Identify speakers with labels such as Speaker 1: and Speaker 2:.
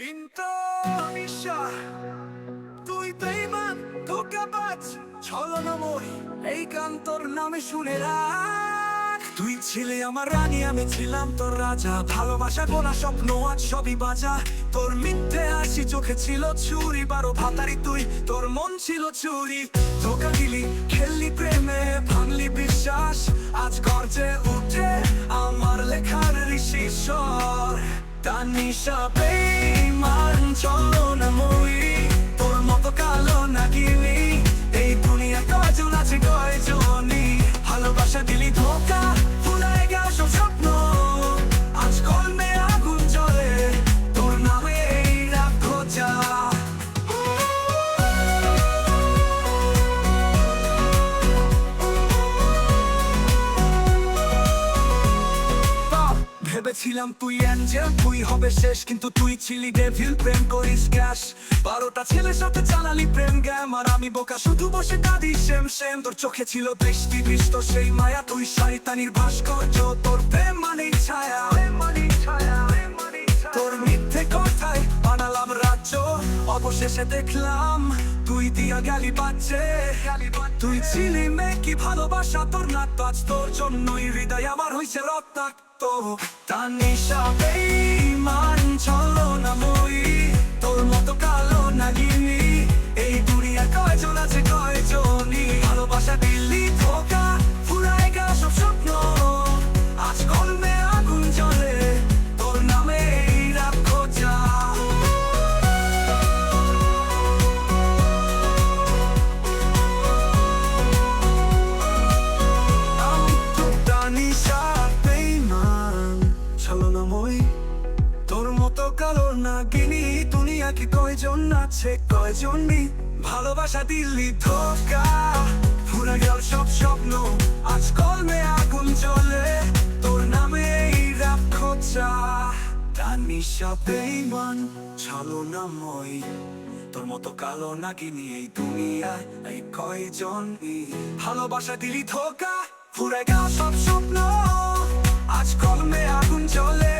Speaker 1: ইন্টারমিশা তুই বেঈমান ধোঁকাবাজ ছলনাময়ী এই গান তোর নামে শুনে রাখ। তুই ছিলে আমার রানী, আমি ছিলাম তোর রাজা। ভালোবাসা গোনা স্বপ্ন আজ সবই বাজা। তোর মিথ্যে হাসি চোখে ছিল ছুরি, 12 ভাতারি তুই, তোর মন ছিল চুরি। ধোঁকা দিলি, খেললি প্রেমে, ভাঙলি বিশ্বাস। আজ গর্জে উঠে আমার লেখার ঋষি স্বর। তানিশা বেঈমান ছলনাময়ী, তোর মতো কালো নাগিনী এই দুনিয়া কয়জন আছে কয়জনই। ভালোবাসা দিলি ধোঁকা, ফুরায় গেল সব স্বপ্ন। আজ কলমে আগুন জ্বলে, তোর নামে এই রাত খোঁজা। ভেবেছিলাম তুই অ্যাঞ্জেল, তুই হবে শেষ, কিন্তু তুই ছিলি ডেভিল। প্রেম করিস ক্যাশ, 12টা ছেলের সাথে চালালি প্রেম গ্যাম। আর আমি বোকা শুধু বসে কাঁদি সেম সেম। তোর চোখে ছিল দৃষ্টি দৃষ্ট সেই মায়া, তুই শয়তানির ভাস্কর্য। তোর প্রেম মানেই ছায়া, তোর মিথ্যে কথায় বানালাম রাজ্য। অবশেষে দেখলাম তুই দিয়া গেলি বাচ্চে। তুই ছিলি মেয়ে কি ভালোবাসা তোর নাতো, আজ তোর জন্যই হৃদয় আমার হইছে রক্তাক্ত। তানিশা বেঈমান ছলনাময়ী, তোর মতো কালো নাগিনী এই দুনিয়া কয়জন আছে কয়জনই। ভালোবাসা দিল্লি ধোঁকা, ফুরায় গেল সব স্বপ্ন। আজ কলমে আগুন জ্বলে, তোর নামে এই রাত খোঁজা। তানিশা বেঈমান ছলনাময়ী, তোর মতো কালো নাগিনী দুনিয়া কি কয়জন আছে কয়জনই। ভালোবাসা দিল্লি ধোঁকা, ফুরা গেল সব স্বপ্ন। আজ কলমে আগুন জ্বলে, তোর নামে এই রাত খোঁজা। তানিশা বেঈমান ছলনাময়ী, তোর মতো কালো নাগিনী এই দুনিয়ায় এই কয়জনই। ভালোবাসা দিলি ধোঁকা, ফুরে গেল সব স্বপ্ন। আজ কলমে আগুন জ্বলে,